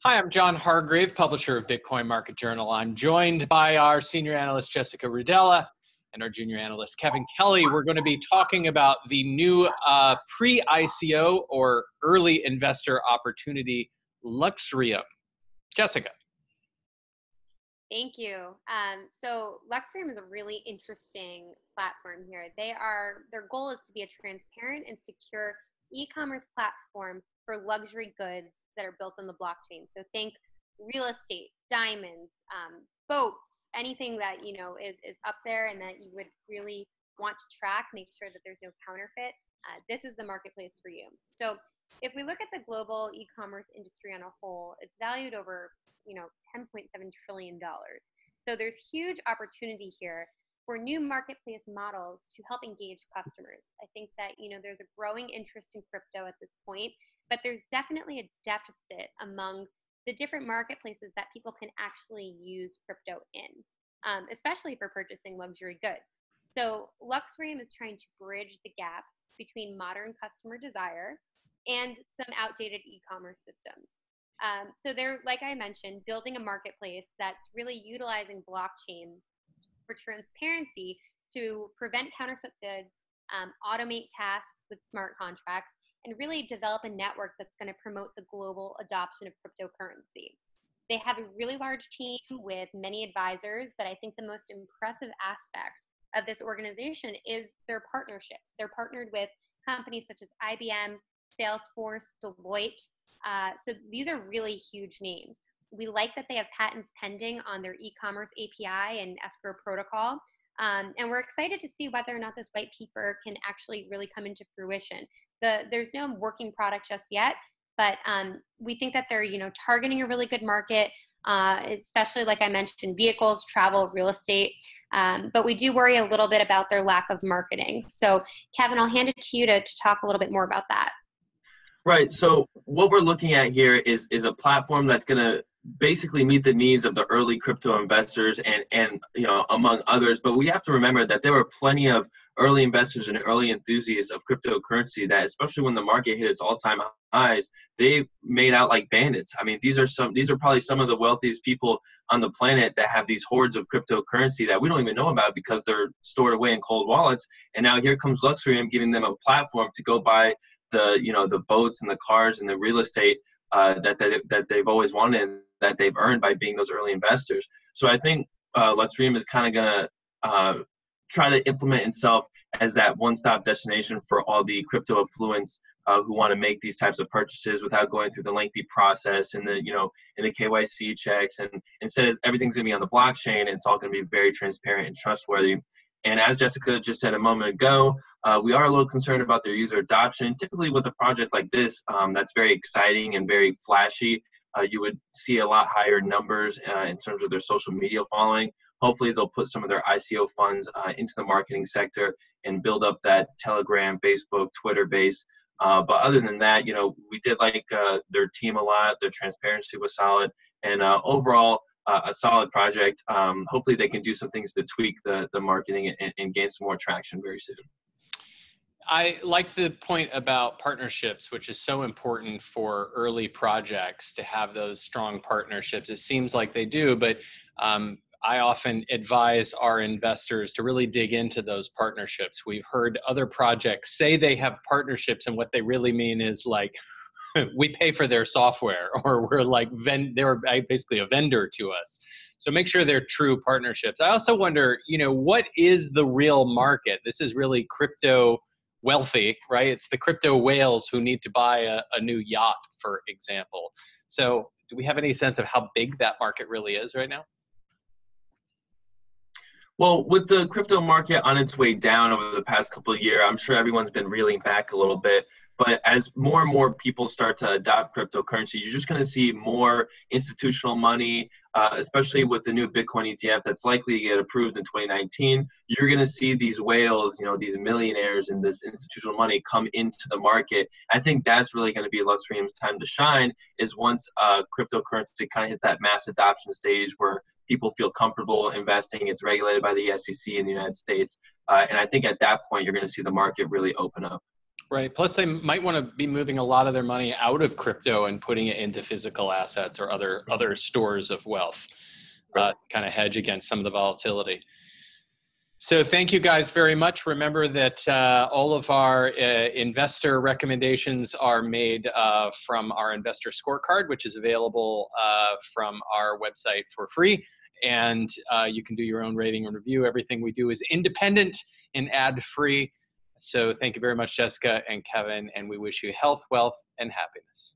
Hi, I'm John Hargrave, publisher of Bitcoin Market Journal. I'm joined by our senior analyst, Jessica Ridella, and our junior analyst, Kevin Kelly. We're going to be talking about the new pre-ICO or early investor opportunity, Luxreum. Jessica. Thank you. So Luxreum is a really interesting platform here. Their goal is to be a transparent and secure e-commerce platform for luxury goods that are built on the blockchain. So think real estate, diamonds, boats, anything that is up there and that you would really want to track, make sure that there's no counterfeit. This is the marketplace for you. So if we look at the global e-commerce industry on a whole, it's valued over $10.7 trillion. So there's huge opportunity here for new marketplace models to help engage customers. I think that there's a growing interest in crypto at this point, but there's definitely a deficit among the different marketplaces that people can actually use crypto in, especially for purchasing luxury goods. So Luxreum is trying to bridge the gap between modern customer desire and some outdated e-commerce systems. So they're, like I mentioned, building a marketplace that's really utilizing blockchain for transparency to prevent counterfeit goods, automate tasks with smart contracts, and really develop a network that's going to promote the global adoption of cryptocurrency. They have a really large team with many advisors, but I think the most impressive aspect of this organization is their partnerships. They're partnered with companies such as IBM, Salesforce, Deloitte. So these are really huge names. We like that they have patents pending on their e-commerce API and escrow protocol. And we're excited to see whether or not this white paper can actually really come into fruition. There's no working product just yet, but we think that they're targeting a really good market, especially, like I mentioned, vehicles, travel, real estate. But we do worry a little bit about their lack of marketing. So Kevin, I'll hand it to you to talk a little bit more about that. Right. So what we're looking at here is a platform that's going to basically meet the needs of the early crypto investors and among others. But we have to remember that there were plenty of early investors and early enthusiasts of cryptocurrency that, especially when the market hit its all-time highs, they made out like bandits. I mean, these are probably some of the wealthiest people on the planet that have these hordes of cryptocurrency that we don't even know about because they're stored away in cold wallets. And now here comes Luxreum giving them a platform to go buy the boats and the cars and the real estate that they've always wanted, that they've earned by being those early investors. So I think Luxreum is kind of going to try to implement itself as that one-stop destination for all the crypto affluents who want to make these types of purchases without going through the lengthy process and the KYC checks. And instead, everything's going to be on the blockchain. It's all going to be very transparent and trustworthy. And as Jessica just said a moment ago, we are a little concerned about their user adoption. Typically with a project like this that's very exciting and very flashy, you would see a lot higher numbers in terms of their social media following. Hopefully they'll put some of their ICO funds into the marketing sector and build up that Telegram, Facebook, Twitter base. But other than that, we did like their team a lot. Their transparency was solid. And overall, a solid project. Hopefully they can do some things to tweak the marketing and gain some more traction very soon. I like the point about partnerships, which is so important for early projects to have those strong partnerships. It seems like they do, but I often advise our investors to really dig into those partnerships. We've heard other projects say they have partnerships, and what they really mean is like, we pay for their software, or we're like, they're basically a vendor to us. So make sure they're true partnerships. I also wonder, what is the real market? This is really crypto wealthy, right? It's the crypto whales who need to buy a new yacht, for example. So do we have any sense of how big that market really is right now? Well, with the crypto market on its way down over the past couple of years, I'm sure everyone's been reeling back a little bit. But as more and more people start to adopt cryptocurrency, you're just going to see more institutional money, especially with the new Bitcoin ETF that's likely to get approved in 2019. You're going to see these whales, these millionaires and this institutional money come into the market. I think that's really going to be Luxreum's time to shine, is once cryptocurrency kind of hits that mass adoption stage where people feel comfortable investing. It's regulated by the SEC in the United States. And I think at that point, you're going to see the market really open up. Right. Plus, they might want to be moving a lot of their money out of crypto and putting it into physical assets or other stores of wealth, kind of hedge against some of the volatility. So thank you guys very much. Remember that all of our investor recommendations are made from our investor scorecard, which is available from our website for free. And you can do your own rating and review. Everything we do is independent and ad-free. So thank you very much, Jessica and Kevin, and we wish you health, wealth, and happiness.